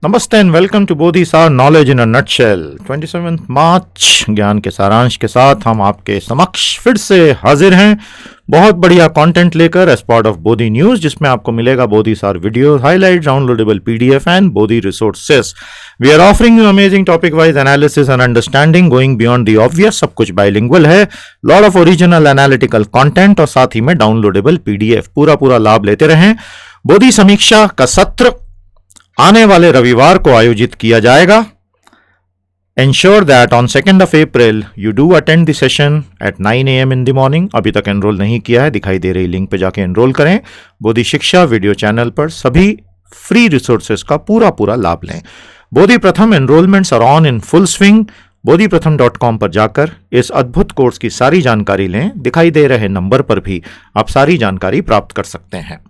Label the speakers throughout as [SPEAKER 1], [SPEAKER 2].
[SPEAKER 1] नमस्ते and welcome to Bodhi सार knowledge in a nutshell. 27 मार्च ज्ञान के सारांश के साथ हम आपके समक्ष फिर से हाजिर हैं, बहुत बढ़िया कंटेंट लेकर as part of Bodhi news, जिसमें आपको मिलेगा Bodhi Saar video highlight, downloadable PDF and Bodhi resources. We are offering you amazing topic wise analysis and understanding going beyond the obvious. सब कुछ बाइलिंगुअल है, lot of original analytical content और साथ ही में डाउनलोडेबल पीडीएफ। पूरा लाभ लेते रहें। बोधी समीक्षा का सत्र आने वाले रविवार को आयोजित किया जाएगा। Ensure that on 2nd of April you do attend the session at 9 AM in the morning। अभी तक एनरोल नहीं किया है, दिखाई दे रही लिंक पे जाके एनरोल करें। बोधी शिक्षा वीडियो चैनल पर सभी फ्री रिसोर्सेज का पूरा लाभ लें। Bodhi Pratham enrolments are on in full swing. bodhipratham.com पर जाकर इस अद्भुत कोर्स की सारी जानकारी लें। दिखाई दे रहे नंबर पर भी आप सारी जानकारी प्राप्त कर सकते हैं।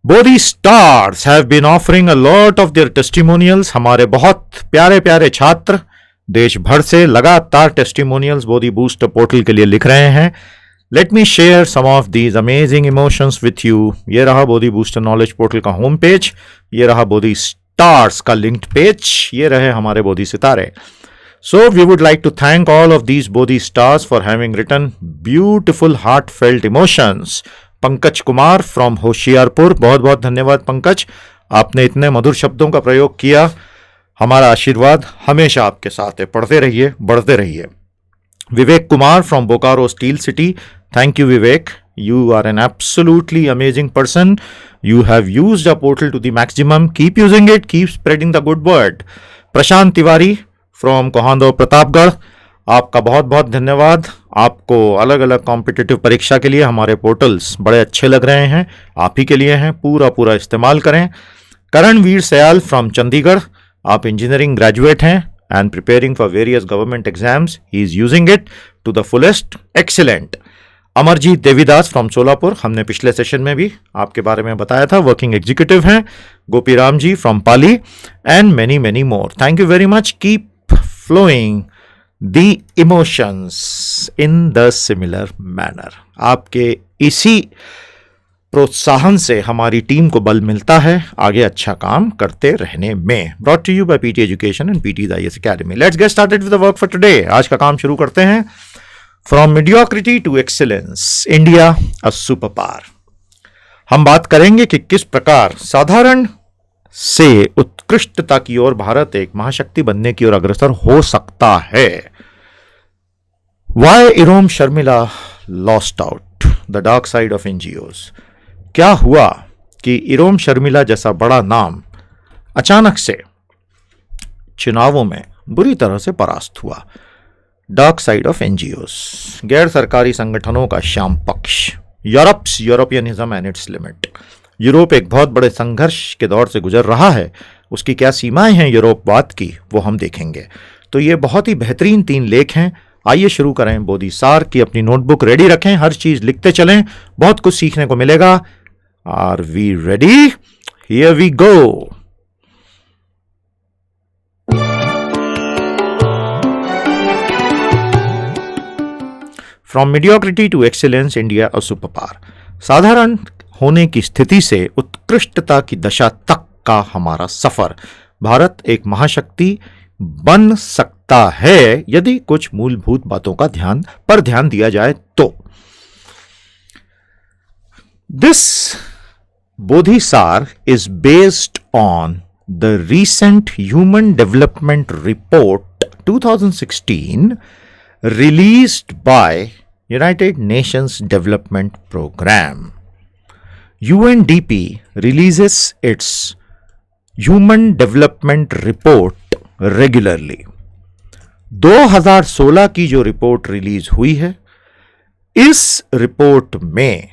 [SPEAKER 1] Bodhi stars have been offering a lot of their testimonials। हमारे बहुत प्यारे छात्र देश भर से लगातार टेस्टिमोनियल्स बोधी बूस्टर पोर्टल के लिए लिख रहे हैं। Let me share some of these amazing emotions with you. ये रहा बोधी बूस्टर नॉलेज पोर्टल का होम पेज, ये रहा बोधी स्टार्स का लिंक्ड पेज, ये रहे हमारे बोधी सितारे। So we would like to thank all of these Bodhi stars for having written beautiful heartfelt emotions। Pankaj Kumar from Hoshiarpur, बहुत बहुत धन्यवाद पंकज, आपने इतने मधुर शब्दों का प्रयोग किया। हमारा आशीर्वाद हमेशा आपके साथ है, पढ़ते रहिए, बढ़ते रहिए। Vivek Kumar from Bokaro steel city, thank you Vivek, you are an absolutely amazing person। You have used our portal to the maximum। Keep using it, keep spreading the good word। Prashant Tiwari from Kohando Pratapgarh, आपका बहुत बहुत धन्यवाद। आपको अलग अलग कॉम्पिटिटिव परीक्षा के लिए हमारे पोर्टल्स बड़े अच्छे लग रहे हैं, आप ही के लिए हैं, पूरा इस्तेमाल करें। करणवीर सयाल फ्रॉम चंडीगढ़, आप इंजीनियरिंग ग्रेजुएट हैं and preparing for various government exams. He is using it to the fullest, excellent. Amarjeet Devidas from Solapur, हमने पिछले सेशन में भी आपके बारे में बताया था, वर्किंग एग्जीक्यूटिव हैं। Gopiram ji from Pali and many more. Thank you very much. Keep flowing The emotions in the similar manner। आपके इसी प्रोत्साहन से हमारी टीम को बल मिलता है आगे अच्छा काम करते रहने में। Brought to you by PT Education and PT's IAS Academy। Let's get started with the work for today। आज का काम शुरू करते हैं। From mediocrity to excellence, India a superpower। हम बात करेंगे कि किस प्रकार साधारण से उत्कृष्टता की ओर भारत एक महाशक्ति बनने की ओर अग्रसर हो सकता है। Why Irom Sharmila lost out the dark side of NGOs। क्या हुआ कि इरोम शर्मिला जैसा बड़ा नाम अचानक से चुनावों में बुरी तरह से परास्त हुआ। डार्क साइड ऑफ NGOs, गैर सरकारी संगठनों का श्याम पक्ष। यूरोपियनिज्म एंड इट्स लिमिट। यूरोप एक बहुत बड़े संघर्ष के दौर से गुजर रहा है, उसकी क्या सीमाएं हैं यूरोपवाद की, वो हम देखेंगे। तो ये बहुत ही बेहतरीन 3 लेख हैं। आइए शुरू करें। बोधी सार की अपनी नोटबुक रेडी रखें, हर चीज लिखते चलें, बहुत कुछ सीखने को मिलेगा। Are we ready? Here we go. From mediocrity to excellence, India a superpower. साधारण होने की स्थिति से उत्कृष्टता की दशा तक का हमारा सफर। भारत एक महाशक्ति बन सकता है यदि कुछ मूलभूत बातों का ध्यान दिया जाए तो। दिस बोधी सार is based on the recent human development report 2016 released by United Nations Development Program। UNDP releases its Human Development Report regularly। 2016 की जो रिपोर्ट रिलीज हुई है, इस रिपोर्ट में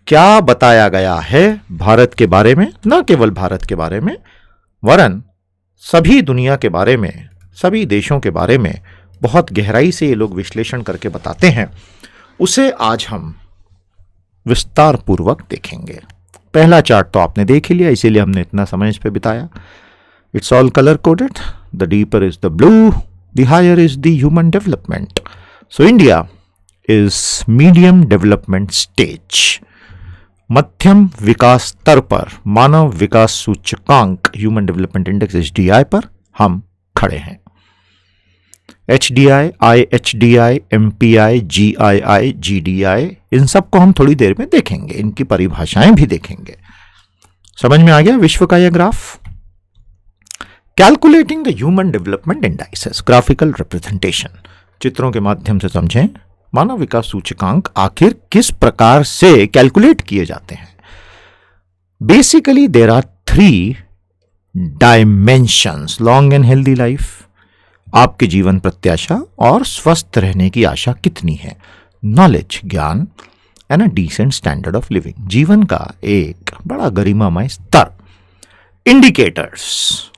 [SPEAKER 1] क्या बताया गया है भारत के बारे में, न केवल भारत के बारे में वरन सभी दुनिया के बारे में, सभी देशों के बारे में बहुत गहराई से ये लोग विश्लेषण करके बताते हैं, उसे आज हम विस्तार पूर्वक देखेंगे। पहला चार्ट तो आपने देख ही लिया, इसीलिए हमने इतना समय इस पे बिताया। It's all colour coded. The deeper is the blue, the higher is the human development. So India is medium development stage. मध्यम विकास स्तर पर मानव विकास सूचकांक ह्यूमन डेवलपमेंट इंडेक्स HDI पर हम खड़े हैं। HDI, IHDI, MPI, GII, GDI, इन सबको हम थोड़ी देर में देखेंगे, इनकी परिभाषाएं भी देखेंगे। समझ में आ गया विश्व का यह graph? Calculating the human development indices, graphical representation, चित्रों के माध्यम से समझें मानव विकास सूचकांक आखिर किस प्रकार से कैलकुलेट किए जाते हैं। Basically there are 3 dimensions, long and healthy life, आपके जीवन प्रत्याशा और स्वस्थ रहने की आशा कितनी है, नॉलेज, ज्ञान, and a decent standard of living, जीवन का एक बड़ा गरिमामय स्तर। इंडिकेटर्स,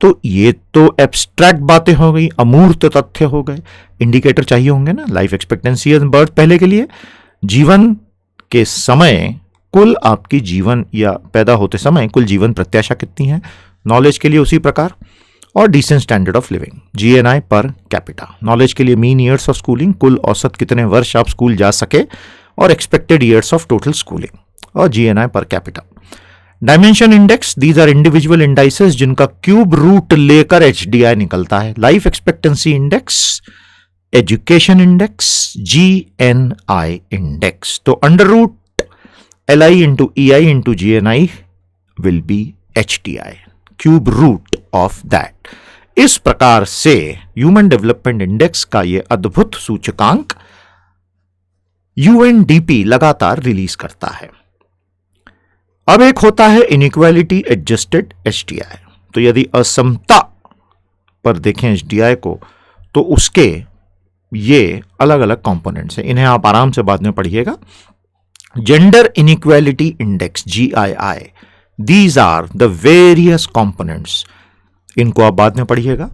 [SPEAKER 1] तो ये तो एब्स्ट्रैक्ट बातें हो गई, अमूर्त तथ्य हो गए। इंडिकेटर चाहिए होंगे ना, लाइफ एक्सपेक्टेंसी एंड बर्थ पहले के लिए, जीवन के समय कुल आपकी जीवन या पैदा होते समय कुल जीवन प्रत्याशा कितनी है, नॉलेज के लिए उसी प्रकार, और decent standard of living, GNI per capita, knowledge के लिए मीन ईयर्स ऑफ स्कूलिंग, कुल औसत कितने वर्ष आप स्कूल जा सके, और expected years of total schooling, और GNI per capita. Dimension index, these are individual indices जिनका क्यूब रूट लेकर HDI निकलता है। Life expectancy index, education index, GNI index. तो under root LI into EI into GNI will be HDI, cube root of that. इस प्रकार से human development index का यह अद्भुत सूचकांक UNDP लगातार रिलीज करता है। अब एक होता है इनइक्वालिटी एडजस्टेड HDI। तो यदि असमता पर देखें HDI को, तो उसके ये अलग अलग कंपोनेंट्स हैं, इन्हें आप आराम से बाद में पढ़िएगा। Gender inequality index GII, these are the various components, इनको आप बाद में पढ़िएगा।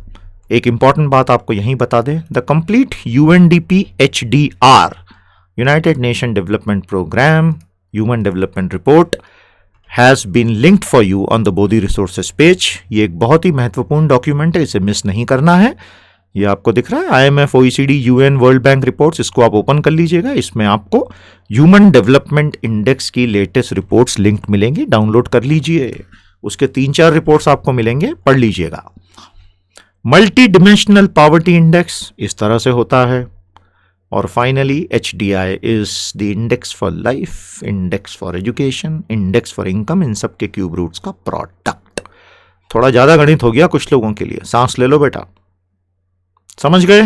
[SPEAKER 1] एक इंपॉर्टेंट बात आपको यहीं बता दें, the complete UNDP HDR, United Nation development programme human development report, has been linked for you on the Bodhi resources page. ये एक बहुत ही महत्वपूर्ण डॉक्यूमेंट है, इसे मिस नहीं करना है। ये आपको दिख रहा है IMF, OECD, UN, world bank reports, इसको आप ओपन कर लीजिएगा। इसमें आपको ह्यूमन डेवलपमेंट इंडेक्स की लेटेस्ट रिपोर्ट्स लिंक मिलेंगी, डाउनलोड कर लीजिए। उसके 3-4 रिपोर्ट्स आपको मिलेंगे, पढ़ लीजिएगा। मल्टी डिमेंशनल पॉवर्टी इंडेक्स इस तरह से होता है। और finally HDI is the index for life, index for education, index for income, इन सब के क्यूब रूट्स का प्रोडक्ट। थोड़ा ज्यादा गणित हो गया कुछ लोगों के लिए, सांस ले लो बेटा, समझ गए।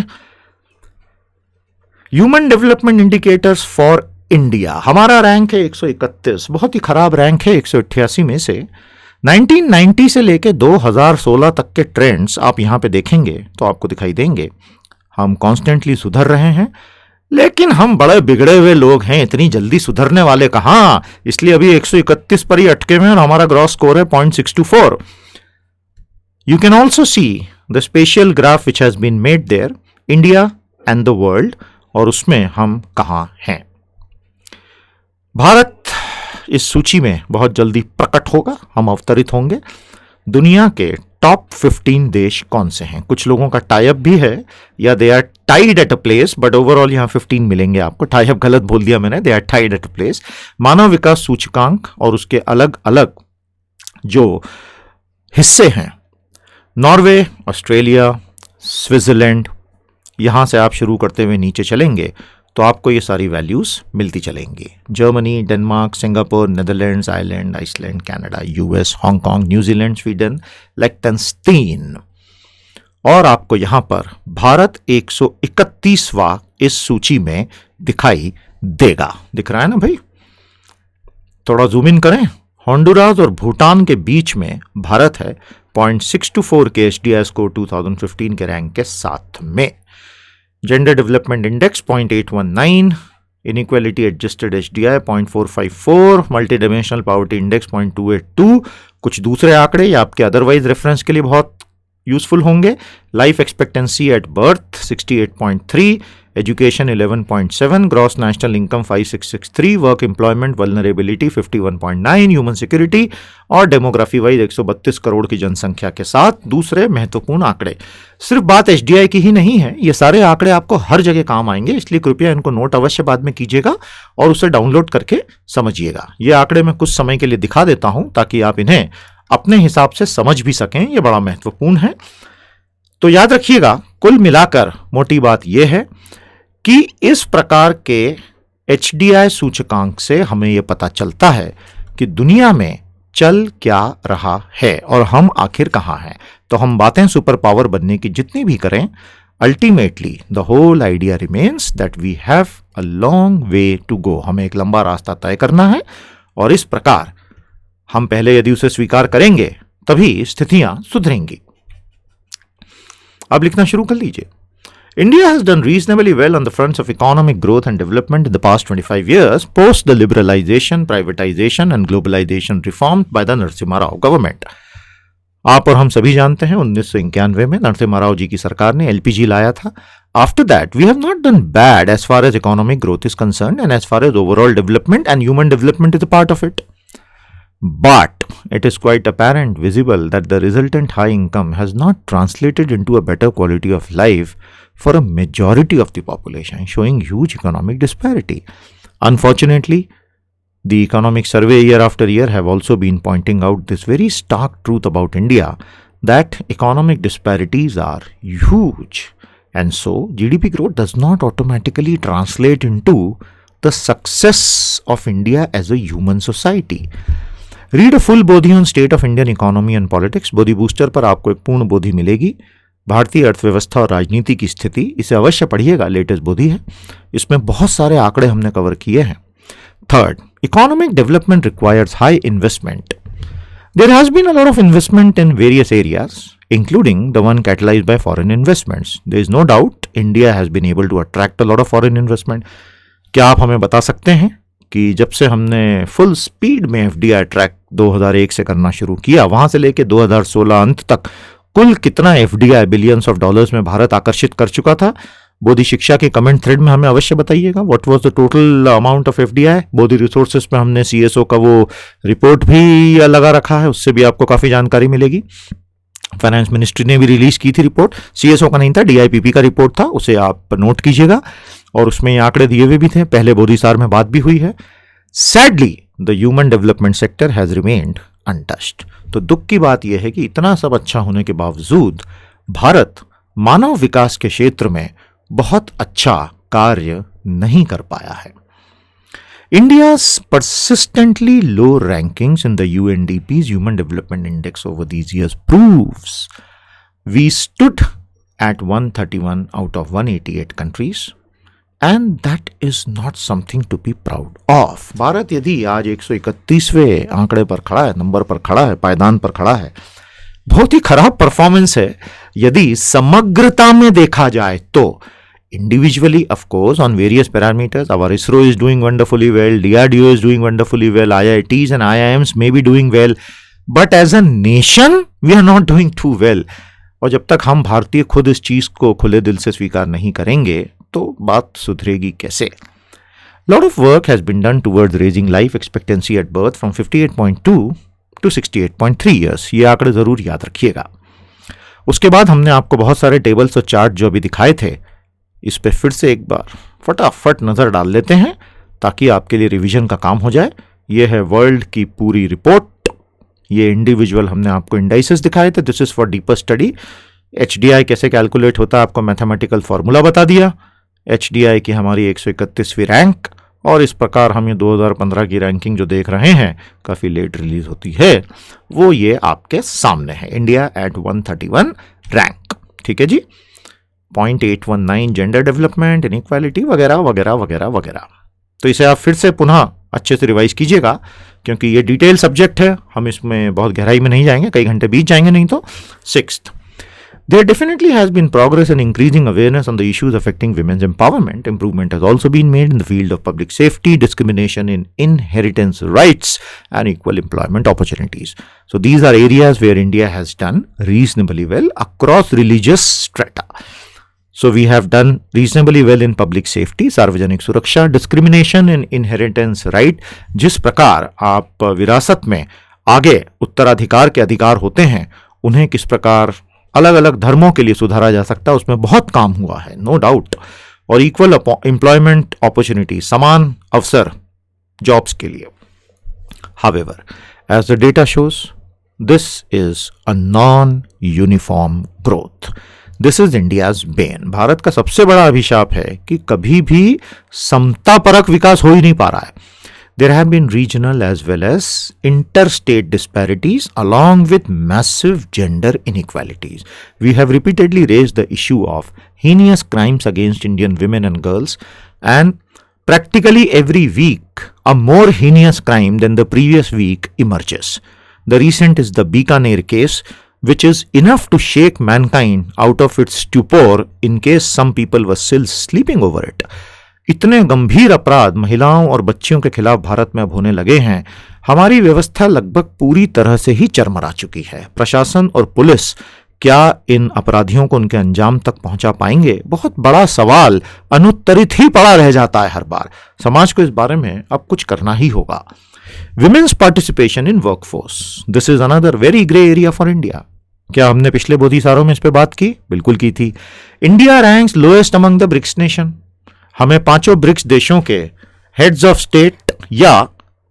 [SPEAKER 1] Human development indicators for India, हमारा रैंक है 131, बहुत ही खराब रैंक है 188 में से। 1990 से लेके 2016 तक के ट्रेंड्स आप यहां पे देखेंगे तो आपको दिखाई देंगे। हम कॉन्स्टेंटली सुधर रहे हैं, लेकिन हम बड़े बिगड़े हुए लोग हैं, इतनी जल्दी सुधरने वाले कहां, इसलिए अभी 131 पर ही अटके हुए हैं और हमारा ग्रॉस स्कोर है 0.624। You can also see the special graph which has been made there, India and the world, और उसमें हम कहां हैं। भारत इस सूची में बहुत जल्दी प्रकट होगा, हम अवतरित होंगे। दुनिया के टॉप 15 देश कौन से हैं? कुछ लोगों का टाई अप भी है, या they are tied at a place, but overall यहां 15 मिलेंगे आपको। टाई अप गलत बोल दिया मैंने, they are tied at a place. मानव विकास सूचकांक और उसके अलग अलग जो हिस्से हैं, नॉर्वे, ऑस्ट्रेलिया, स्विट्जरलैंड, यहां से आप शुरू करते हुए नीचे चलेंगे तो आपको ये सारी वैल्यूज मिलती चलेंगी। Germany, Denmark, Singapore, Netherlands, Ireland, Iceland, Canada, US, Hong Kong, New Zealand, Sweden, लिechtenstein। और आपको यहां पर भारत 131वां इस सूची में दिखाई देगा। दिख रहा है ना भाई? थोड़ा जूम इन करें। होंडुरास और भूटान के बीच में भारत है 0.624 के HDI स्कोर 2015 के रैंक के साथ में। Gender development index 0.819, inequality adjusted HDI 0.454, multi dimensional poverty index 0.282। कुछ दूसरे आंकड़े ये आपके अदरवाइज रेफरेंस के लिए बहुत यूजफुल होंगे। Life expectancy at birth 68.3, education 11.7, gross national income 5663, work employment vulnerability 51.9, human security और डेमोग्राफी वाइज 132 करोड़ की जनसंख्या के साथ दूसरे महत्वपूर्ण आंकड़े। सिर्फ बात एचडीआई की ही नहीं है, ये सारे आंकड़े आपको हर जगह काम आएंगे, इसलिए कृपया इनको नोट अवश्य बाद में कीजिएगा और उसे डाउनलोड करके समझिएगा। ये आंकड़े मैं कुछ समय के लिए दिखा देता हूं ताकि आप इन्हें अपने हिसाब से समझ भी सकें, ये बड़ा महत्वपूर्ण है। तो याद रखिएगा, कुल मिलाकर मोटी बात यह है कि इस प्रकार के एचडीआई सूचकांक से हमें यह पता चलता है कि दुनिया में चल क्या रहा है और हम आखिर कहां हैं। तो हम बातें सुपर पावर बनने की जितनी भी करें, ultimately the whole idea remains that we have a long way to go. हमें एक लंबा रास्ता तय करना है और इस प्रकार हम पहले यदि उसे स्वीकार करेंगे तभी स्थितियां सुधरेंगी। अब लिखना शुरू कर लीजिए। India has done reasonably well on the fronts of economic growth and development in the past 25 years, post the liberalization, privatization and globalization reformed by the Narasimha Rao government. आप और हम सभी जानते हैं 1991 में नरसिम्हा राव जी की सरकार ने एलपीजी लाया था। After that, we have not done bad as far as economic growth is concerned and as far as overall development and human development is a part of it. But it is quite apparent, visible that the resultant high income has not translated into a better quality of life for a majority of the population, showing huge economic disparity. Unfortunately, the economic survey year after year have also been pointing out this very stark truth about India, that economic disparities are huge, and so GDP growth does not automatically translate into the success of India as a human society. Read a full Bodhi on state of Indian economy and politics. Bodhi booster पर आपको एक पूर्ण बोधी मिलेगी, भारतीय अर्थव्यवस्था और राजनीति की स्थिति। इसे अवश्य पढ़िएगा, लेटेस्ट बोधी है, इसमें बहुत सारे आंकड़े हमने कवर किए हैं। Third, economic development requires high investment. There has been a lot of investment in various areas including the one catalysed by foreign investments. There is no doubt India has been able to attract a lot of foreign investment. क्या आप हमें बता सकते हैं कि जब से हमने फुल स्पीड में एफडीआई ट्रैक 2001 से करना शुरू किया, वहां से लेकर 2016 अंत तक कुल कितना एफडीआई बिलियंस ऑफ डॉलर्स में भारत आकर्षित कर चुका था? बोधी शिक्षा के कमेंट थ्रेड में हमें अवश्य बताइएगा what was the total amount of FDI. Bodhi resources पे हमने सीएसओ का वो रिपोर्ट भी लगा रखा है, उससे भी आपको काफी जानकारी मिलेगी। फाइनेंस मिनिस्ट्री ने भी रिलीज की थी रिपोर्ट, सीएसओ का नहीं था, डीआईपीपी का रिपोर्ट था, उसे आप नोट कीजिएगा और उसमें ये आंकड़े दिए हुए भी थे। पहले बोधीसार में बात भी हुई है। Sadly the human development sector has remained untouched. तो दुख की बात यह है कि इतना सब अच्छा होने के बावजूद भारत मानव विकास के क्षेत्र में बहुत अच्छा कार्य नहीं कर पाया है। India's persistently low rankings in the UNDP's Human Development Index over these years proves we stood at 131 out of 188 countries, and that is not something to be proud of. Bharat यदि आज 131वें आंकड़े पर खड़ा है, नंबर पर खड़ा है, पायदान पर खड़ा है, बहुत ही खराब परफॉर्मेंस है यदि समग्रता में देखा जाए तो। Individually, of course, on various parameters, our ISRO is doing wonderfully well, DRDO is doing wonderfully well, IITs and IIMs may be doing well, but as a nation, we are not doing too well. और जब तक हम भारतीय खुद इस चीज को खुले दिल से स्वीकार नहीं करेंगे तो बात सुधरेगी कैसे? Lot of work has been done towards raising life expectancy at birth from 58.2 to 68.3 years. ये आंकड़े जरूर याद रखिएगा। उसके बाद हमने आपको बहुत सारे टेबल्स और चार्ट जो अभी दिखाए थे, इस पे फिर से एक बार फटाफट नजर डाल लेते हैं ताकि आपके लिए रिवीजन का काम हो जाए। ये है वर्ल्ड की पूरी रिपोर्ट, ये इंडिविजुअल हमने आपको इंडाइसेस दिखाए थे, this is for deeper study. HDI कैसे कैलकुलेट होता है आपको मैथमेटिकल फॉर्मूला बता दिया, एचडीआई की हमारी 131वीं रैंक, और इस प्रकार हम ये 2015 की रैंकिंग जो देख रहे हैं, काफी लेट रिलीज होती है, वो ये आपके सामने है, इंडिया एट 131 रैंक। ठीक है जी, 0.819 जेंडर डेवलपमेंट, इनइक्वालिटी वगैरह वगैरह वगैरह वगैरह। तो इसे आप फिर से पुनः अच्छे से रिवाइज कीजिएगा क्योंकि ये डिटेल सब्जेक्ट है, हम इसमें बहुत गहराई में नहीं जाएंगे, कई घंटे बीत जाएंगे नहीं तो। Sixth, there definitely has been progress in increasing awareness on the issues affecting women's empowerment. Improvement has also been made in the field of public safety, discrimination in inheritance rights, and equal employment opportunities. So these are areas where India has done reasonably well across religious strata. So we have done reasonably well in public safety, सार्वजनिक सुरक्षा, discrimination in inheritance right. जिस प्रकार आप विरासत में आगे उत्तराधिकार के अधिकार होते हैं, उन्हें किस प्रकार अलग अलग धर्मों के लिए सुधारा जा सकता है, उसमें बहुत काम हुआ है, नो डाउट. और इक्वल एम्प्लॉयमेंट अपॉर्चुनिटी, समान अवसर जॉब्स के लिए. However, as the data shows, this is a non-uniform growth. This is India's bane. Bharat का सबसे बड़ा अभिशाप है कि कभी भी समतापरक विकास हो ही नहीं पा रहा है. There have been regional as well as interstate disparities along with massive gender inequalities. We have repeatedly raised the issue of heinous crimes against Indian women and girls, and practically every week a more heinous crime than the previous week emerges. The recent is the Bikaner case, which is enough to shake mankind out of its stupor in case some people were still sleeping over it. इतने गंभीर अपराध महिलाओं और बच्चियों के खिलाफ भारत में अब होने लगे हैं. हमारी व्यवस्था लगभग पूरी तरह से ही चरमरा चुकी है. प्रशासन और पुलिस क्या इन अपराधियों को उनके अंजाम तक पहुंचा पाएंगे? बहुत बड़ा सवाल अनुत्तरित ही पड़ा रह जाता है हर बार. समाज को इस बारे में अब कुछ करना ही होगा. Women's participation in workforce. This is another very grey area for India. क्या हमने पिछले बोधिसारों में इस पे बात की? बिल्कुल की थी. India ranks lowest among the BRICS nation. हमें पांचों ब्रिक्स देशों के हेड्स ऑफ स्टेट या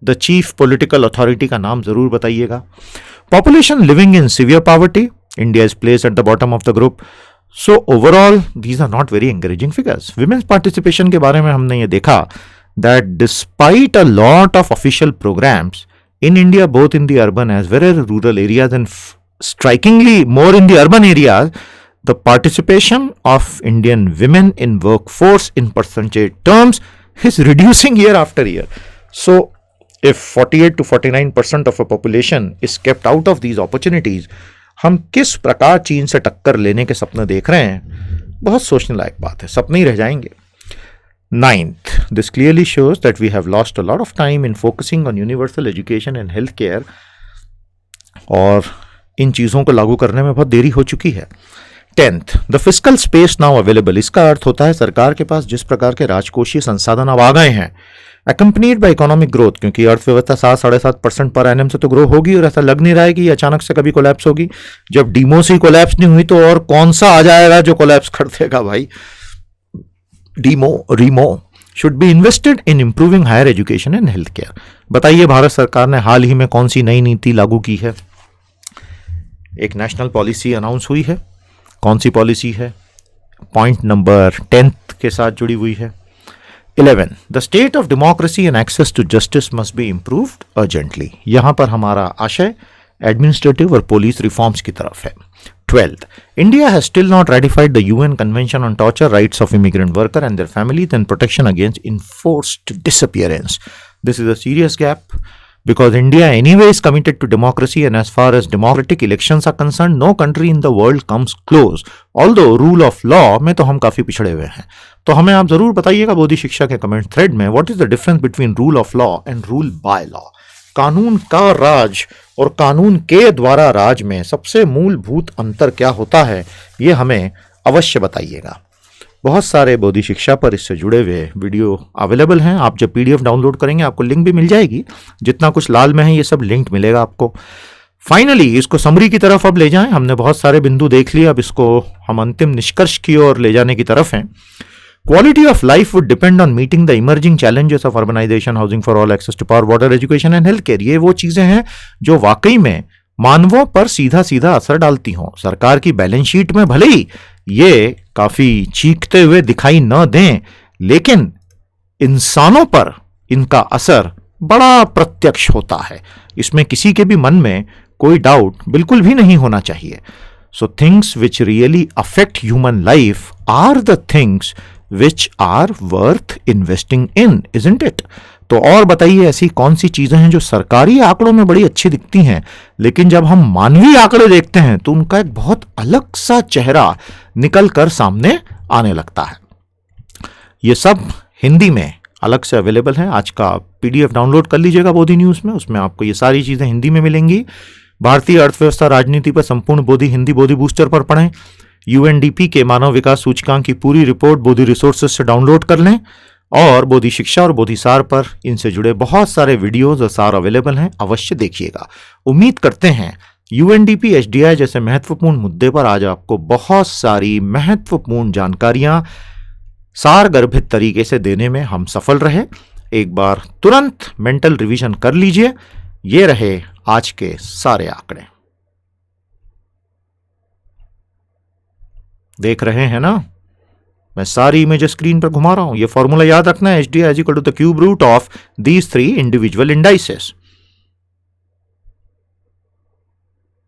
[SPEAKER 1] द चीफ पॉलिटिकल अथॉरिटी का नाम जरूर बताइएगा. Population living in severe poverty, India is placed at the bottom of the group. So overall these are not very encouraging figures. Women's participation के बारे में हमने ये देखा that despite a lot of official programmes in India both in the urban as well as rural areas and strikingly more in the urban areas, the participation of Indian women in workforce in percentage terms is reducing year after year. So, if 48 to 49% of a population is kept out of these opportunities, हम किस प्रकार चीन से टक्कर लेने के सपने देख रहे हैं? बहुत सोचने लायक बात है. सपने ही रह जाएंगे. Ninth, this clearly shows that we have lost a lot of time in focusing on universal education and healthcare, और इन चीज़ों को लागू करने में बहुत देरी हो चुकी है. 10th, the fiscal space now available. इसका अर्थ होता है सरकार के पास जिस प्रकार के राजकोषीय संसाधन अब आ गए हैं, accompanied by economic growth, क्योंकि अर्थव्यवस्था 7-7.5% पर एनएम से तो ग्रो होगी, और ऐसा लग नहीं रहा है कि अचानक से कभी कोलैप्स होगी. जब डीमोस ही कोलैप्स नहीं हुई तो और कौन सा आ जाएगा जो कोलैप्स कर देगा भाई. Rimo should be invested in improving higher education and healthcare. बताइए भारत सरकार ने हाल ही में कौन सी नई नीति लागू की है? एक नेशनल पॉलिसी अनाउंस हुई है. कौन सी पॉलिसी है? पॉइंट नंबर 10 के साथ जुड़ी हुई है. 11, the state of democracy and access to justice must be improved urgently. यहां पर हमारा आशय एडमिनिस्ट्रेटिव और पुलिस रिफॉर्म्स की तरफ है. 12th, India has still not ratified the UN Convention on Torture, Rights of Immigrant Worker and their Families and Protection Against Enforced Disappearance. This is a serious gap because India anyway is committed to democracy, and as far as democratic elections are concerned, no country in the world comes close. Although rule of law में तो हम काफ़ी पिछड़े हुए हैं. तो हमें आप ज़रूर बताइएगा बोधि शिक्षा के कमेंट थ्रेड में, what is the difference between rule of law and rule by law. कानून का राज और कानून के द्वारा राज में सबसे मूलभूत अंतर क्या होता है, ये हमें अवश्य बताइएगा. बहुत सारे बोधि शिक्षा पर इससे जुड़े हुए वीडियो अवेलेबल हैं. आप जब पीडीएफ डाउनलोड करेंगे आपको लिंक भी मिल जाएगी. जितना कुछ लाल में है ये सब लिंक मिलेगा आपको. फाइनली इसको समरी की तरफ अब ले जाएं. हमने बहुत सारे बिंदु देख लिए, अब इसको हम अंतिम निष्कर्ष की ओर ले जाने की तरफ हैं. Quality of life would depend on meeting the emerging challenges of urbanization, housing for all, access to power, water, education and healthcare. ये वो चीजें हैं जो वाकई में मानवों पर सीधा सीधा असर डालती हों. सरकार की बैलेंस शीट में भले ही ये काफी चीखते हुए दिखाई न दें, लेकिन इंसानों पर इनका असर बड़ा प्रत्यक्ष होता है. इसमें किसी के भी मन में कोई डाउट बिल्कुल भी नहीं होना चाहिए. So things which really affect human life are the things which are worth investing in, isn't it? तो और बताइए ऐसी कौन सी चीजें हैं जो सरकारी आंकड़ों में बड़ी अच्छी दिखती हैं, लेकिन जब हम मानवीय आंकड़े देखते हैं तो उनका एक बहुत अलग सा चेहरा निकल कर सामने आने लगता है. ये सब हिंदी में अलग से अवेलेबल है. आज का पीडीएफ डाउनलोड कर लीजिएगा बोधि न्यूज में, उसमें आपको ये सारी चीजें हिंदी में मिलेंगी. भारतीय अर्थव्यवस्था राजनीति पर संपूर्ण बोधि हिंदी बोधि बूस्टर पर पढ़ें. यूएनडीपी के मानव विकास सूचकांक की पूरी रिपोर्ट बोधि रिसोर्सेज से डाउनलोड कर लें और बोधि शिक्षा और बोधि सार पर इनसे जुड़े बहुत सारे वीडियोज और सार अवेलेबल हैं, अवश्य देखिएगा। उम्मीद करते हैं यूएनडीपी एचडीआई जैसे महत्वपूर्ण मुद्दे पर आज आपको बहुत सारी महत्वपूर्ण जानकारियां सार गर्भित तरीके से देने में हम सफल रहे। एक बार तुरंत मेंटल रिवीजन कर लीजिए। ये रहे आज के सारे आंकड़े, देख रहे हैं ना, मैं सारी इमेजेस स्क्रीन पर घुमा रहा हूं। ये फॉर्मूला याद रखना है, HDI is equal to the cube root of these 3 individual indices.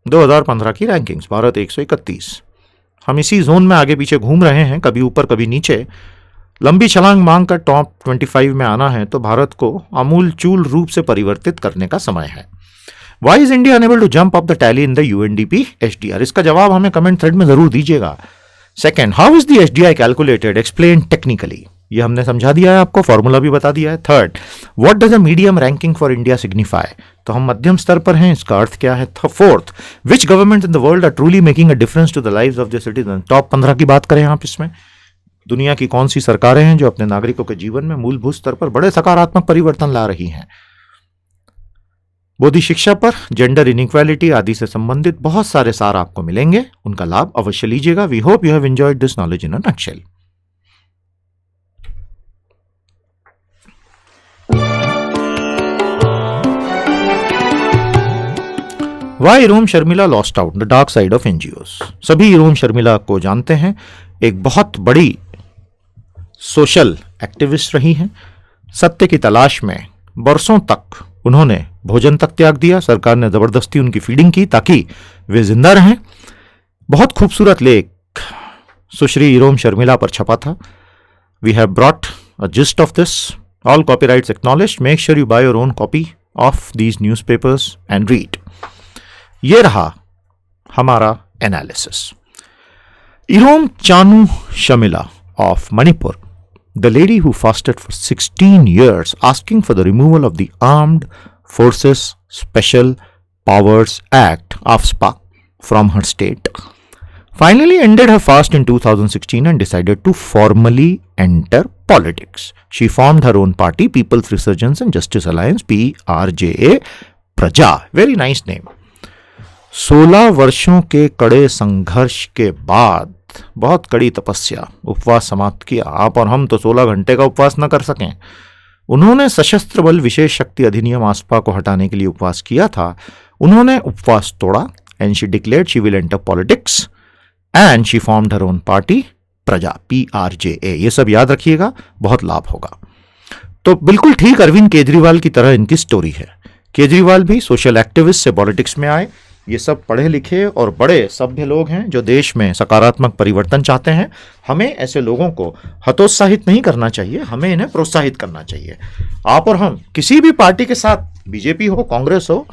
[SPEAKER 1] 2015 की रैंकिंग्स, भारत 131। हम इसी जोन में आगे पीछे घूम रहे हैं, कभी ऊपर कभी नीचे। लंबी छलांग मांग कर टॉप 25 में आना है तो भारत को आमूल चूल रूप से परिवर्तित करने का समय है। Why is India unable to jump up the tally in the UNDP HDR? इसका जवाब हमें कमेंट थ्रेड में जरूर दीजिएगा। Second, how is the HDI calculated? Explain technically. ये हमने समझा दिया है आपको, फॉर्मूला भी बता दिया है। Third, what does a medium ranking for India signify? तो हम मध्यम स्तर पर हैं, इसका अर्थ क्या है? Fourth, which government in the world are truly making a difference to the lives of the citizen? Top 15 की बात करें आप, इसमें दुनिया की कौन सी सरकारें हैं जो अपने नागरिकों के जीवन में मूलभूत स्तर पर बड़े सकारात्मक परिवर्तन ला रही हैं? बोधि शिक्षा पर जेंडर इनइक्वालिटी आदि से संबंधित बहुत सारे सार आपको मिलेंगे, उनका लाभ अवश्य लीजिएगा। We hope you have enjoyed this knowledge in a nutshell. Why Irom Sharmila lost out the dark side of NGOs? सभी इरोम शर्मिला को जानते हैं, एक बहुत बड़ी सोशल एक्टिविस्ट रही हैं। सत्य की तलाश में बरसों तक उन्होंने भोजन तक त्याग दिया, सरकार ने जबरदस्ती उनकी फीडिंग की ताकि वे जिंदा रहें। बहुत खूबसूरत लेख सुश्री इरोम शर्मिला पर छपा था। We have brought a gist of this, all copyrights acknowledged, make sure you buy your own copy of these newspapers and read. ये रहा हमारा analysis. Irom Chanu Sharmila of Manipur, the lady who fasted for 16 years asking for the removal of the Armed Forces Special Powers Act AFSPA from her state, finally ended her fast in 2016 and decided to formally enter politics. She formed her own party, People's Resurgence and Justice Alliance, PRJA Praja. Very nice name. 16 वर्षों के कड़े संघर्ष के बाद, बहुत कड़ी तपस्या, उपवास समाप्त किया। आप और हम तो 16 घंटे का उपवास न कर सकें। उन्होंने सशस्त्र बल विशेष शक्ति अधिनियम आस्पा को हटाने के लिए उपवास किया था। उन्होंने उपवास तोड़ा and she declared she will enter politics and she formed her own party प्रजा, PRJA। ये सब याद रखिएगा, बहुत लाभ होगा। तो बिल्कुल ठीक अरविंद केजरीवाल की तरह इनकी स्टोरी है। केजरीवाल भी सोशल एक्टिविस्ट से पॉलिटिक्स में आए। ये सब पढ़े लिखे और बड़े सभ्य लोग हैं जो देश में सकारात्मक परिवर्तन चाहते हैं। हमें ऐसे लोगों को हतोत्साहित नहीं करना चाहिए, हमें इन्हें प्रोत्साहित करना चाहिए। आप और हम किसी भी पार्टी के साथ, बीजेपी हो, कांग्रेस हो,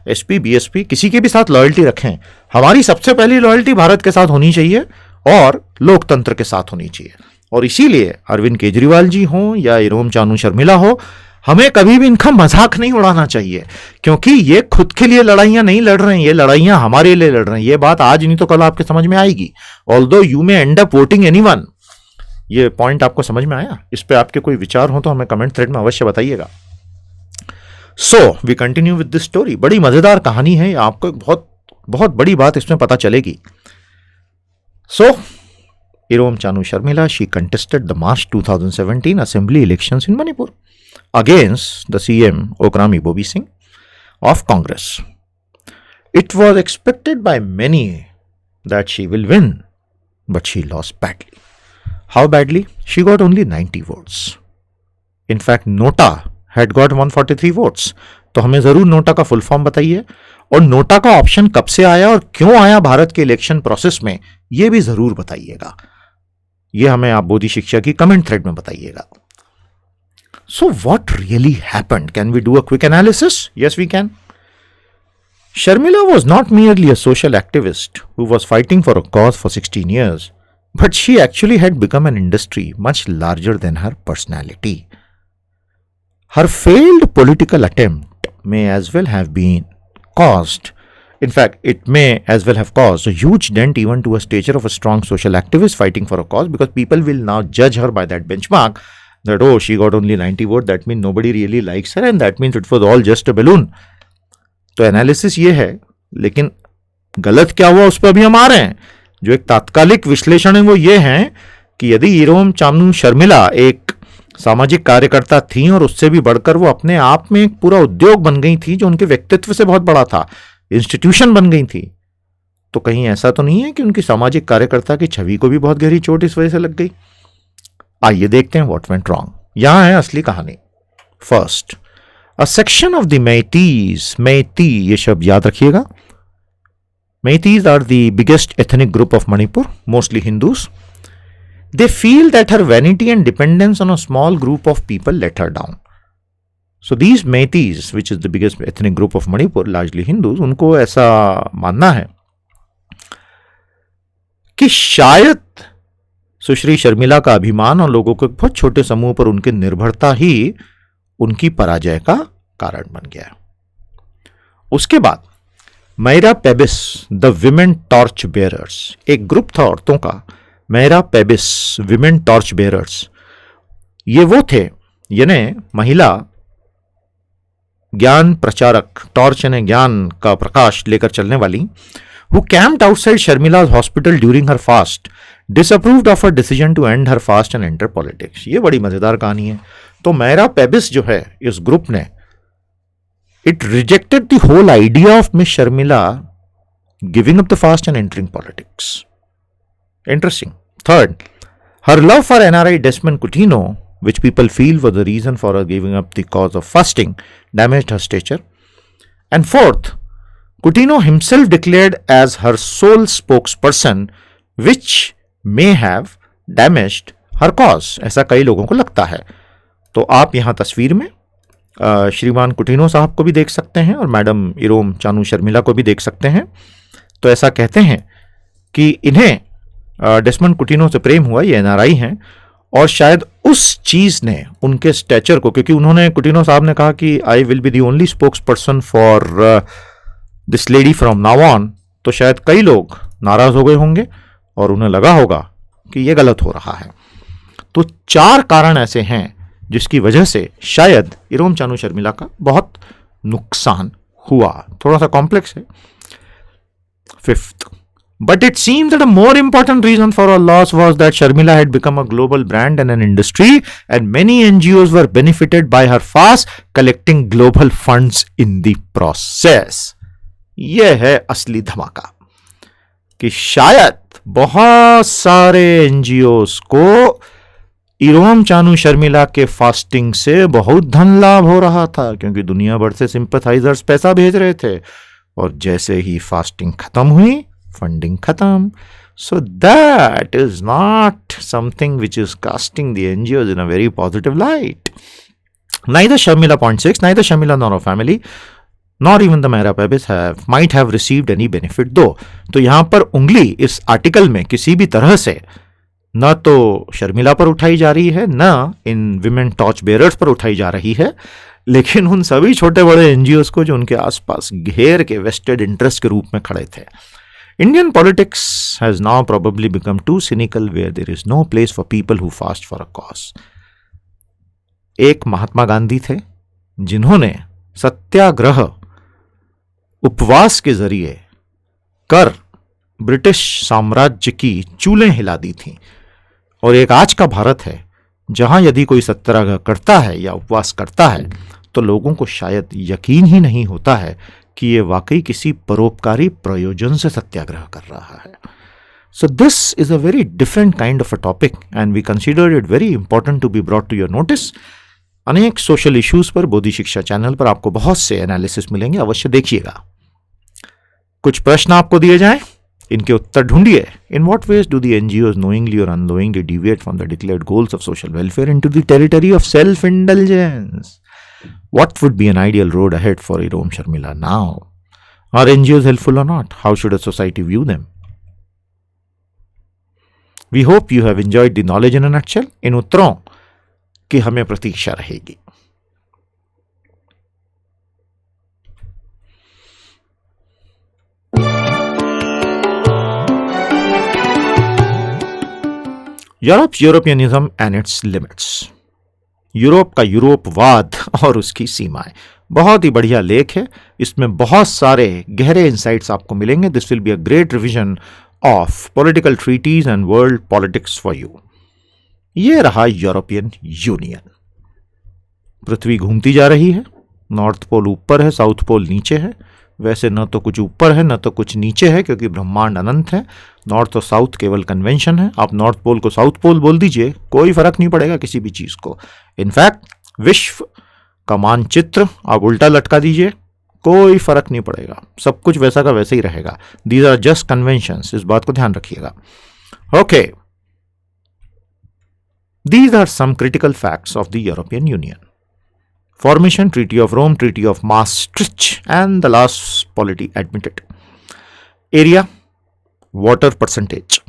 [SPEAKER 1] एसपी, बीएसपी, किसी के भी साथ लॉयल्टी रखें। हमारी सबसे पहली लॉयल्टी भारत के साथ होनी चाहिए और लोकतंत्र के साथ होनी चाहिए। और इसीलिए अरविंद केजरीवाल जी हों या इरोम चानू शर्मिला हो, हमें कभी भी इनका मजाक नहीं उड़ाना चाहिए, क्योंकि ये खुद के लिए लड़ाइयां नहीं लड़ रहे हैं, ये लड़ाइयां हमारे लिए लड़ रहे हैं। ये बात आज नहीं तो कल आपके समझ में आएगी। Although you may and up voting anyone. ये पॉइंट आपको समझ में आया? इस पे आपके कोई विचार हो तो हमें कमेंट थ्रेड में अवश्य बताइएगा। So we continue with this story. बड़ी मजेदार कहानी है, आपको बहुत बहुत बड़ी बात इसमें पता चलेगी। सो Irom Chanu Sharmila, she contested the March 2017 assembly elections in Manipur against the CM Okrami Bobi Singh of Congress. It was expected by many that she will win, but she lost badly. How badly? She got only 90 votes. In fact, Nota had got 143 votes. तो हमें जरूर NOTA का full form बताइए, और NOTA का option कब से आया और क्यों आया भारत के इलेक्शन प्रोसेस में, यह भी जरूर बताइएगा। ये हमें आप बोधि शिक्षा की कमेंट थ्रेड में बताइएगा। So what really happened? Can we do a quick analysis? Yes, we can. Sharmila was not merely a social activist who was fighting for a cause for 16 years, but she actually had become an industry much larger than her personality. Her failed political attempt may as well have been caused In fact, it may as well have caused a huge dent even to a stature of a strong social activist fighting for a cause, because people will now judge her by that benchmark that, oh, she got only 90 votes, that means nobody really likes her and that means it was all just a balloon. तो analysis ये है, लेकिन गलत क्या हुआ उस पर अभी हम आ रहे हैं. जो एक तात्कालिक विश्लेषण है वो ये है कि यदि इरोम चानू शर्मिला एक सामाजिक कार्यकर्ता थी और उससे भी बढ़कर वो अपने आप में एक पूरा उद्योग बन गई थी जो उनके व्यक्तित्व से बहुत बड़ा था, इंस्टीट्यूशन बन गई थी, तो कहीं ऐसा तो नहीं है कि उनकी सामाजिक कार्यकर्ता की छवि को भी बहुत गहरी चोट इस वजह से लग गई. आइए देखते हैं व्हाट वेंट रॉन्ग. यहां है असली कहानी. First, a section of the Meiteis. Meitei ये शब्द याद रखिएगा. Meiteis are the biggest ethnic group of Manipur, mostly Hindus. They feel that her vanity and dependence on a small group of people let her down. So these Meiteis, which is the biggest ethnic group of Manipur, largely Hindus, उनको ऐसा मानना है कि शायद सुश्री शर्मिला का अभिमान और लोगों के बहुत छोटे समूह पर उनकी निर्भरता ही उनकी पराजय का कारण बन गया. उसके बाद मैरा पेबिस, द विमेन टॉर्च बेयरर्स, एक ग्रुप था औरतों का, मैरा पेबिस विमेन टॉर्च बेयरर्स. ये वो थे यानी महिला ज्ञान प्रचारक, टॉर्च यानी ज्ञान का प्रकाश लेकर चलने वाली, हु कैम्प्ड आउटसाइड शर्मिला's hospital during her fast, disapproved of her decision to end her fast and enter politics. ये बड़ी मजेदार कहानी है. तो मैरा पेबिस जो है इस ग्रुप ने, it rejected the whole idea of Miss Sharmila giving up the fast and entering politics. Interesting. Third, her love for NRI Desmond Coutinho, which people feel was the reason for her giving up the cause of fasting, damaged her stature. And fourth, Coutinho himself declared as her sole spokesperson, which may have damaged her cause. ऐसा कई लोगों को लगता है. तो आप यहाँ तस्वीर में श्रीमान कुटिनो साहब को भी देख सकते हैं और मैडम इरोम चानू शर्मिला को भी देख सकते हैं. तो ऐसा कहते हैं कि इन्हें डेस्मंड कुटिनो से प्रेम हुआ, ये एनआरआई हैं, और शायद उस चीज ने उनके स्टैचर को, क्योंकि उन्होंने, कुटिनो साहब ने कहा कि I will be the only spokes person for this lady from now on, तो शायद कई लोग नाराज हो गए होंगे और उन्हें लगा होगा कि ये गलत हो रहा है. तो 4 कारण ऐसे हैं जिसकी वजह से शायद इरोम चानू शर्मिला का बहुत नुकसान हुआ. थोड़ा सा कॉम्प्लेक्स है. Fifth, but it seems that a more important reason for her loss was that Sharmila had become a global brand and an industry, and many NGOs were benefited by her fast collecting global funds in the process. यह है असली धमाका कि शायद बहुत सारे NGOs को इरोम चानू शर्मिला के फास्टिंग से बहुत धन लाभ हो रहा था, क्योंकि दुनिया भर से सिंपथाइजर्स पैसा भेज रहे थे, और जैसे ही फास्टिंग खत्म हुई funding khatam. So that is not something which is casting the NGOs in a very positive light. Neither Sharmila, point 6, neither Sharmila nor her family, nor even the Mehra Pebis might have received any benefit though. तो यहाँ पर उंगली इस article में किसी भी तरह से न तो शर्मिला पर उठाई जा रही है, न इन विमेन टॉर्च बेयरर्स पर उठाई जा रही है, लेकिन उन सभी छोटे बड़े एनजीओs को जो उनके आसपास घेर के वेस्टेड इंटरेस्ट के रूप में खड़े थे. Indian politics has now probably become too cynical where there is no place for people who fast for a cause. एक महात्मा गांधी थे जिन्होंने सत्याग्रह उपवास के जरिए कर ब्रिटिश साम्राज्य की चूलें हिला दी थी, और एक आज का भारत है जहां यदि कोई सत्याग्रह करता है या उपवास करता है तो लोगों को शायद यकीन ही नहीं होता है कि ये वाकई किसी परोपकारी प्रयोजन से सत्याग्रह कर रहा है. So this is a very different kind of a topic and we consider it very important to be brought to your notice. अनेक सोशल इश्यूज पर बोधि शिक्षा चैनल पर आपको बहुत से एनालिसिस मिलेंगे, अवश्य देखिएगा. कुछ प्रश्न आपको दिए जाएं, इनके उत्तर ढूंढिए. In what ways do the NGOs knowingly और unknowingly deviate from the declared goals of social welfare into the territory of self indulgence? What would be an ideal road ahead for Irom Sharmila now? Are NGOs helpful or not? How should a society view them? We hope you have enjoyed the knowledge in a nutshell. इन उत्तरों की हमें प्रतीक्षा रहेगी. यूरोपियनिज्म and it's limits, Europe का यूरोपवाद और उसकी सीमाएं। बहुत ही बढ़िया लेख है, इसमें बहुत सारे गहरे इंसाइट्स आपको मिलेंगे। This will be a great revision of political treaties and world politics for you. ये रहा यूरोपियन यूनियन। पृथ्वी घूमती जा रही है, नॉर्थ पोल ऊपर है, साउथ पोल नीचे है। वैसे न तो कुछ ऊपर है न तो कुछ नीचे है, क्योंकि ब्रह्मांड अनंत है। नॉर्थ और साउथ केवल कन्वेंशन है। आप नॉर्थ पोल को साउथ पोल बोल दीजिए, कोई फर्क नहीं पड़ेगा किसी भी चीज को। इनफैक्ट विश्व का मानचित्र आप उल्टा लटका दीजिए, कोई फर्क नहीं पड़ेगा, सब कुछ वैसा का वैसे ही रहेगा। दीज आर जस्ट कन्वेंशंस, इस बात को ध्यान रखिएगा। Okay, these are some critical facts of the European Union. Formation, Treaty of Rome, Treaty of Maastricht, and the last polity admitted. Area, water percentage.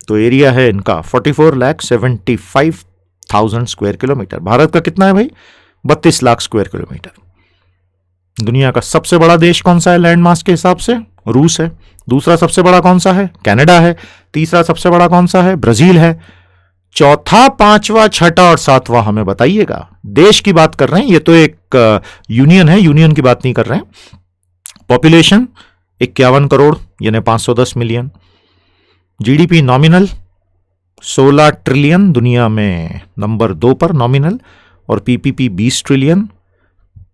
[SPEAKER 1] तो एरिया है इनका 44,75,000 स्क्वायर किलोमीटर। भारत का कितना है भाई? 32 लाख स्क्वायर किलोमीटर। दुनिया का सबसे बड़ा देश कौन सा है लैंड मास के हिसाब से? रूस है। दूसरा सबसे बड़ा कौन सा है? कनाडा है। तीसरा सबसे बड़ा कौन सा है? ब्राजील है। चौथा, पांचवा, छठा और सातवां हमें बताइएगा। देश की बात कर रहे हैं, ये तो एक यूनियन है, यूनियन की बात नहीं कर रहे हैं। पॉपुलेशन 51 करोड़ यानी 510 मिलियन। जीडीपी नॉमिनल 16 ट्रिलियन, दुनिया में नंबर 2 पर नॉमिनल। और PPP 20 trillion.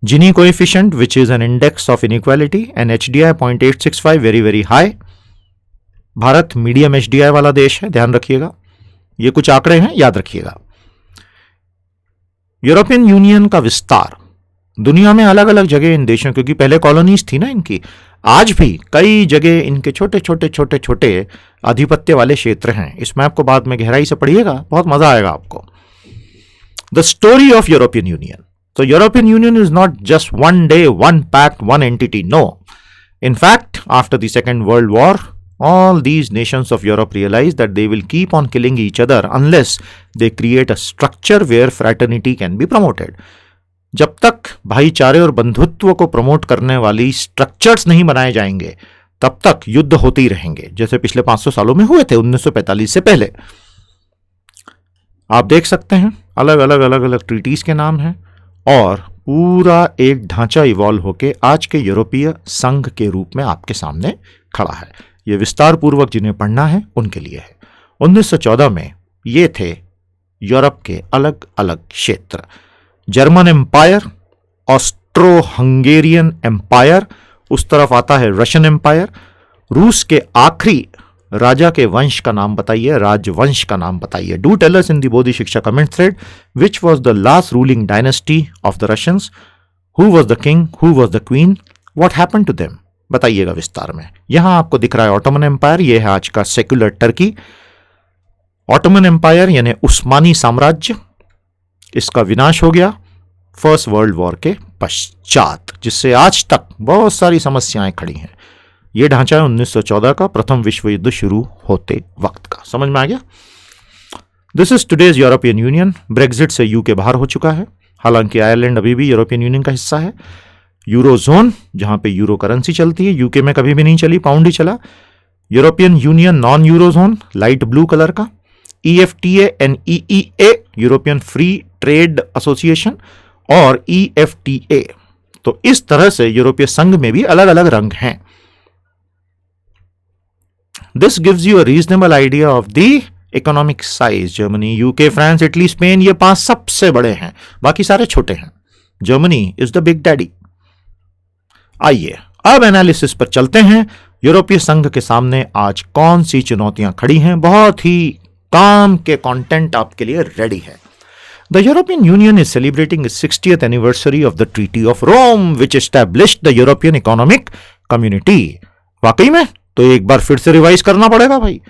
[SPEAKER 1] Gini coefficient which is an index of inequality and HDI 0.865, very very high. Bharat medium HDI वाला देश है, ध्यान रखिएगा। ये कुछ आंकड़े हैं, याद रखिएगा। यूरोपियन यूनियन का विस्तार दुनिया में अलग अलग जगह इन देशों, क्योंकि पहले कॉलोनीज थी ना इनकी, आज भी कई जगह इनके छोटे छोटे छोटे छोटे आधिपत्य वाले क्षेत्र हैं। इस मैप को बाद में गहराई से पढ़िएगा, बहुत मजा आएगा आपको। The story of European Union. तो European Union is not just one day, one pact, one entity, no. In fact, after the Second World War, all these nations of Europe realized that they will keep on killing each other unless they create a structure where fraternity can be promoted. जब तक भाईचारे और बंधुत्व को promote करने वाली structures नहीं बनाए जाएंगे, तब तक युद्ध होते ही रहेंगे, जैसे पिछले 500 सालों में हुए थे, 1945 से पहले। आप देख सकते हैं अलग अलग ट्रीटीज के नाम हैं, और पूरा एक ढांचा इवॉल्व होके आज के यूरोपीय संघ के रूप में आपके सामने खड़ा है। ये विस्तार पूर्वक जिन्हें पढ़ना है उनके लिए है। 1914 में ये थे यूरोप के अलग अलग क्षेत्र। German Empire, Austro Hungarian Empire, उस तरफ आता है रशियन एम्पायर। रूस के आखिरी राजा के वंश का नाम बताइए, राजवंश का नाम बताइए। Do tell us in the Bodhi Shiksha comment thread which was the last ruling dynasty of the Russians, who was the king, who was the queen, what happened to them, बताइएगा विस्तार में। यहां आपको दिख रहा है ऑटोमन एम्पायर, यह है आज का सेक्युलर टर्की। ऑटोमन एम्पायर यानी उस्मानी साम्राज्य, इसका विनाश हो गया फर्स्ट वर्ल्ड वॉर के पश्चात, जिससे आज तक बहुत सारी समस्याएं खड़ी हैं। यह ढांचा है 1914 का, प्रथम विश्व युद्ध शुरू होते वक्त का। समझ में आ गया? This is today's European union. Brexit से यूके बाहर हो चुका है, हालांकि आयरलैंड अभी भी यूरोपियन यूनियन का हिस्सा है। यूरोजोन, जहां पे यूरो करेंसी चलती है, यूके में कभी भी नहीं चली, पाउंड ही चला। European union non eurozone, light blue colour का। EFTA and EEA, European free trade association, और EFTA। तो इस तरह से यूरोपीय संघ में भी अलग अलग रंग हैं। This gives you a reasonable idea of the economic size. Germany, UK, France, Italy, Spain, ये 5 सबसे बड़े हैं, बाकी सारे छोटे हैं। Germany is the big daddy. आइए अब एनालिसिस पर चलते हैं। यूरोपीय संघ के सामने आज कौन सी चुनौतियां खड़ी हैं? बहुत ही काम के कंटेंट आपके लिए रेडी है। The European Union is celebrating its 60th anniversary of the Treaty of Rome, which established the European Economic Community. वाकई में तो एक बार फिर से रिवाइज करना पड़ेगा भाई।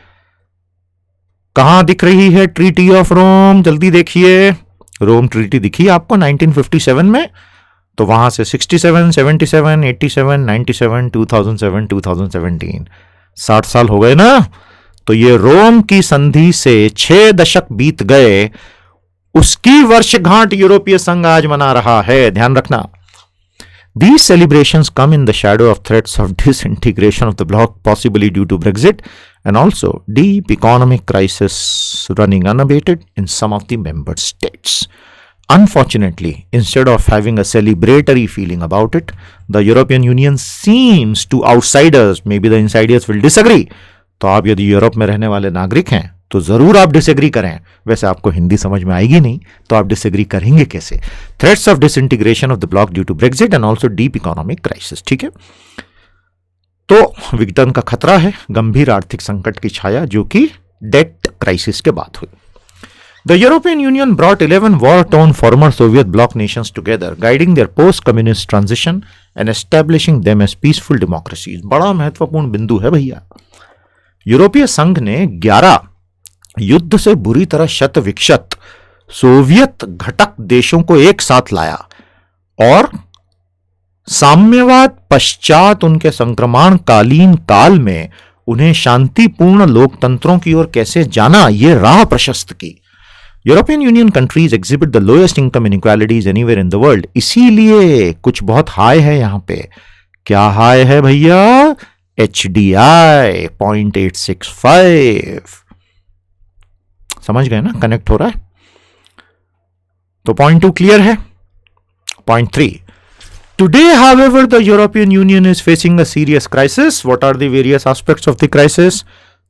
[SPEAKER 1] कहां दिख रही है ट्रीटी ऑफ रोम? जल्दी देखिए। रोम ट्रीटी दिखी आपको 1957 में, तो वहां से 67, 77, 87, 97, 2007, 2017, 60 साल हो गए ना। तो ये रोम की संधि से 6 दशक बीत गए, उसकी वर्षगांठ यूरोपीय संघ आज मना रहा है, ध्यान रखना। These celebrations come in the shadow of threats of disintegration of the bloc, possibly due to Brexit, and also deep economic crisis running unabated in some of the member states. Unfortunately, instead of having a celebratory feeling about it, the European Union seems to outsiders, maybe the insiders will disagree. तो आप यदि Europe में रहने वाले नागरिक हैं तो जरूर आप डिसएग्री करें. वैसे आपको हिंदी समझ में आएगी नहीं तो आप डिसएग्री करेंगे कैसे? Threats of disintegration of the bloc due to Brexit and also deep economic crisis. ठीक है, तो विघटन का खतरा है, गंभीर आर्थिक संकट की छाया जो कि डेट क्राइसिस के बाद हुई. The European Union brought 11 war-torn former Soviet bloc nations together, guiding their post-communist transition and establishing them as peaceful democracies. बड़ा महत्वपूर्ण बिंदु है भैया. यूरोपीय संघ ने 11 युद्ध से बुरी तरह शत विक्षत सोवियत घटक देशों को एक साथ लाया और साम्यवाद पश्चात उनके संक्रमणकालीन काल में उन्हें शांतिपूर्ण लोकतंत्रों की ओर कैसे जाना, ये राह प्रशस्त की. European union countries exhibit the lowest income inequalities anywhere in the world. इसीलिए कुछ बहुत हाई है यहां पे. क्या हाई है भैया? HDI 0.865. समझ गए ना? कनेक्ट हो रहा है. तो पॉइंट 2 क्लियर है. Point 3, today however the European Union is facing a serious crisis. What are the various aspects of the crisis?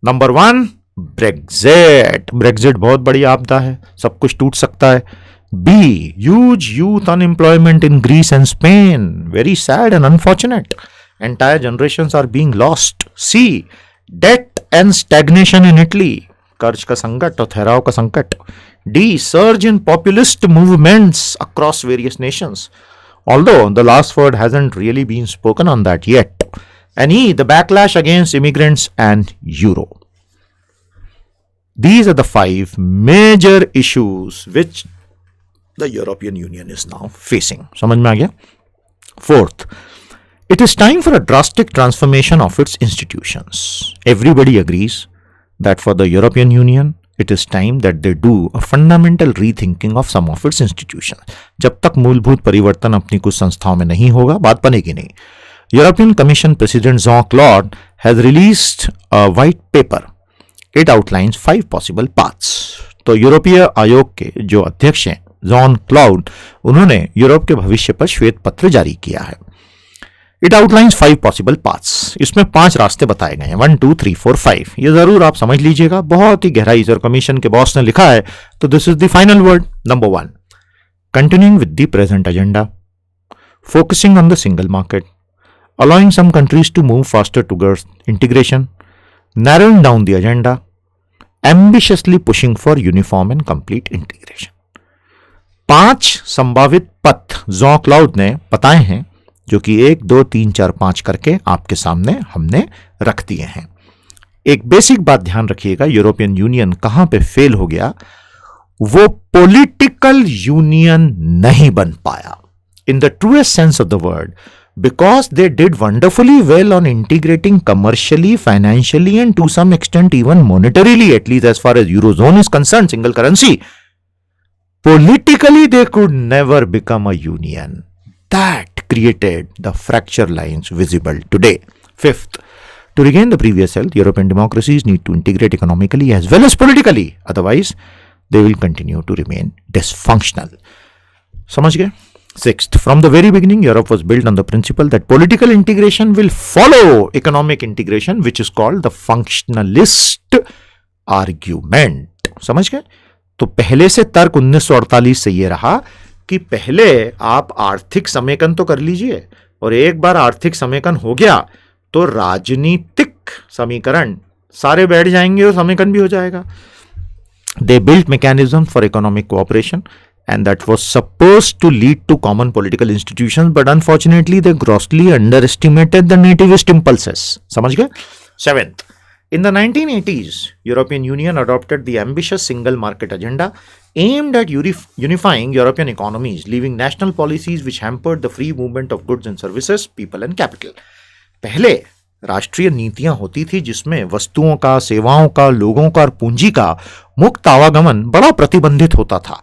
[SPEAKER 1] Number 1, Brexit बहुत बड़ी आपदा है, सब कुछ टूट सकता है. B, huge youth unemployment in Greece and Spain, very sad and unfortunate, entire generations are being lost. C, debt and stagnation in Italy, कर्ज का संकट और ठहराव का संकट. D, surge in populist movements across various nations, although the last word hasn't really been spoken on that yet. And E, the backlash against immigrants and Euro. These are the 5 major issues which the European Union is now facing. समझ में आ गया? Fourth, it is time for a drastic transformation of its institutions. Everybody agrees that for the European Union, it is time that they do a fundamental rethinking of some of its institutions. जब तक मूलभूत परिवर्तन अपनी कुछ संस्थाओं में नहीं होगा, बात बनेगी नहीं. European Commission President Jean-Claude has released a white paper. It outlines 5 possible paths. तो यूरोपीय आयोग के जो अध्यक्ष हैं जॉन क्लाउड, उन्होंने यूरोप के भविष्य पर श्वेत पत्र जारी किया है. It outlines 5 possible paths. इसमें 5 रास्ते बताए गए हैं. 1, 2, 3, 4, 5. ये जरूर आप समझ लीजिएगा, बहुत ही गहराई से, और कमीशन के बॉस ने लिखा है तो this is the final word. Number 1, continuing with the present agenda, focusing on the single market, allowing some countries to move faster towards integration, narrowing down the agenda, ambitiously pushing for uniform and complete integration. 5 संभावित पथ John cloud ने बताए हैं, जो कि 1, 2, 3, 4, 5 करके आपके सामने हमने रख दिए हैं. एक बेसिक बात ध्यान रखिएगा, यूरोपियन यूनियन कहां पे फेल हो गया? वो पॉलिटिकल यूनियन नहीं बन पाया in the truest sense of the word, because they did wonderfully well on integrating commercially, financially, and to some extent even monetarily, at least as far as Eurozone is concerned, single currency. Politically, they could never become a union. That created the fracture lines visible today. Fifth, to regain the previous health, European democracies need to integrate economically as well as politically. Otherwise, they will continue to remain dysfunctional. समझ गए? Sixth, from the very beginning, Europe was built on the principle that political integration will follow economic integration, which is called the functionalist argument. समझ गए? तो पहले से तर्क 1948 से ये रहा कि पहले आप आर्थिक समेकन तो कर लीजिए, और एक बार आर्थिक समेकन हो गया तो राजनीतिक समीकरण सारे बैठ जाएंगे और समेकन भी हो जाएगा. They built mechanisms for economic cooperation, and that was supposed to lead to common political institutions, but unfortunately they grossly underestimated the nativist impulses. समझ गए? 7th, in the 1980s, European Union adopted the ambitious single market agenda aimed at unifying European economies, leaving national policies which hampered the free movement of goods and services, people and capital. पहले राष्ट्रीय नीतियां होती थी जिसमें वस्तुओं का, सेवाओं का, लोगों का और पूंजी का मुक्त आवागमन बड़ा प्रतिबंधित होता था.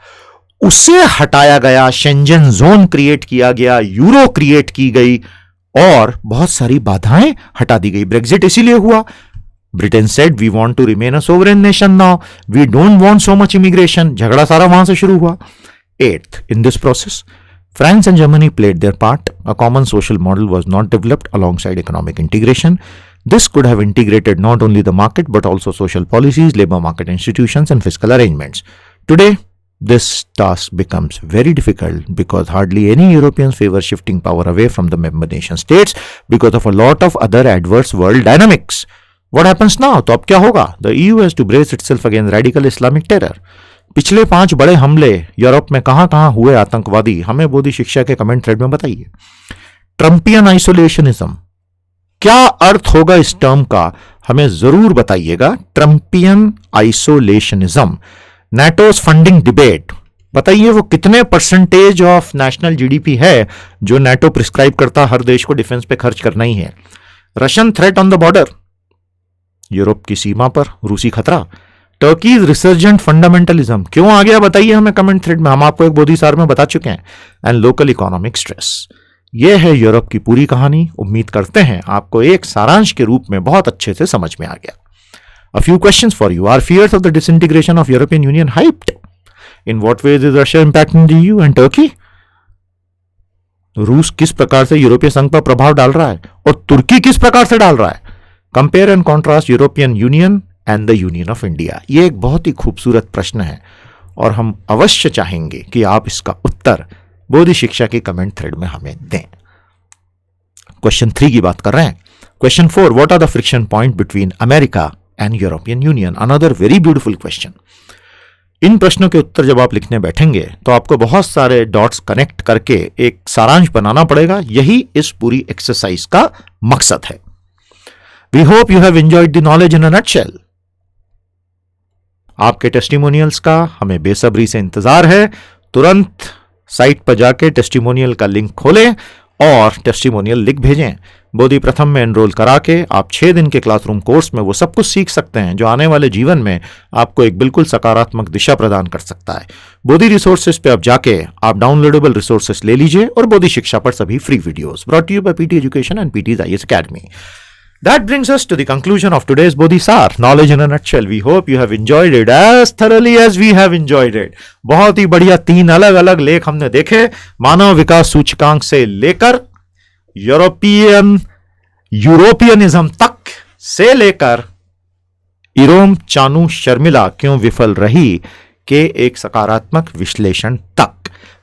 [SPEAKER 1] उसे हटाया गया, शेंजन जोन क्रिएट किया गया, यूरो क्रिएट की गई और बहुत सारी बाधाएं हटा दी गई। ब्रेग्जिट इसीलिए हुआ। Britain said we want to remain a sovereign nation now, we don't want so much immigration. झगड़ा सारा वहां से शुरू हुआ। Eighth, in this process France and Germany played their part. A common social model was not developed alongside economic integration. This could have integrated not only the market but also social policies, labor market institutions, and fiscal arrangements. Today, this task becomes very difficult because hardly any Europeans favor shifting power away from the member nation states because of a lot of other adverse world dynamics. What happens now? तो अब क्या होगा? The EU has to brace itself against radical Islamic terror. पिछले 5 बड़े हमले Europe में कहां हुए आतंकवादी, हमें बोधि शिक्षा के कमेंट थ्रेड में बताइए। ट्रम्पियन आइसोलेशनिज्म, क्या अर्थ होगा इस टर्म का, हमें जरूर बताइएगा। ट्रम्पियन आइसोलेशनिज्म। नाटोस फंडिंग डिबेट, बताइए वो कितने परसेंटेज ऑफ नेशनल जीडीपी है जो नाटो प्रिस्क्राइब करता हर देश को डिफेंस पे खर्च करना ही है। Russian threat on the border, Europe की सीमा पर रूसी खतरा। टर्कीज रिसर्जेंट फंडामेंटलिज्म क्यों आ गया, बताइए हमें कमेंट थ्रेड में, हम आपको एक बोधी सार में बता चुके हैं। एंड लोकल इकोनॉमिक स्ट्रेस, यह है यूरोप की पूरी कहानी। उम्मीद करते हैं आपको एक सारांश के रूप में बहुत अच्छे से समझ में आ गया। A few questions for you. Are fears of the disintegration of European Union hyped? In what ways is Russia impacting the EU and Turkey? रूस किस प्रकार से यूरोपीय संघ पर प्रभाव डाल रहा है और तुर्की किस प्रकार से डाल रहा है? Compare and contrast European union and the union of India. ये एक बहुत ही खूबसूरत प्रश्न है और हम अवश्य चाहेंगे कि आप इसका उत्तर बोधि शिक्षा की कमेंट थ्रेड में हमें दें। क्वेश्चन 3 की बात कर रहे हैं। Question 4, what are the friction point between America and European Union? Another very beautiful question. इन प्रश्नों के उत्तर जब आप लिखने बैठेंगे तो आपको बहुत सारे डॉट्स कनेक्ट करके एक सारांश बनाना पड़ेगा। यही इस पूरी एक्सरसाइज का मकसद है। We hope you have enjoyed the knowledge in a nutshell. आपके टेस्टिमोनियल्स का हमें बेसब्री से इंतजार है। तुरंत साइट पर जाके टेस्टिमोनियल का लिंक खोलें और टेस्टिमोनियल लिख भेजें। बोधि प्रथम में एनरोल करा के आप 6 दिन के क्लासरूम कोर्स में वो सब कुछ सीख सकते हैं जो आने वाले जीवन में आपको एक बिल्कुल सकारात्मक दिशा प्रदान कर सकता है। बोधि रिसोर्सेज पे अब जाके आप डाउनलोडेबल रिसोर्सेज ले लीजिए और बोधि शिक्षा पर सभी free videos brought to you by PT education and PT's IAS Academy. That brings us to the conclusion of today's Bodhi Sar, knowledge in a nutshell. We hope you have enjoyed it as thoroughly as we have enjoyed it. बहुत ही बढ़िया 3 अलग अलग लेख हमने देखे, मानव विकास सूचकांक से लेकर यूरोपियनिज्म तक से लेकर इरोम चानू शर्मिला क्यों विफल रही के एक सकारात्मक विश्लेषण तक।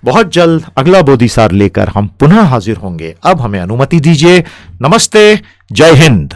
[SPEAKER 1] बहुत जल्द अगला बोधि सार लेकर हम पुनः हाजिर होंगे। अब हमें अनुमति दीजिए। नमस्ते, जय हिंद।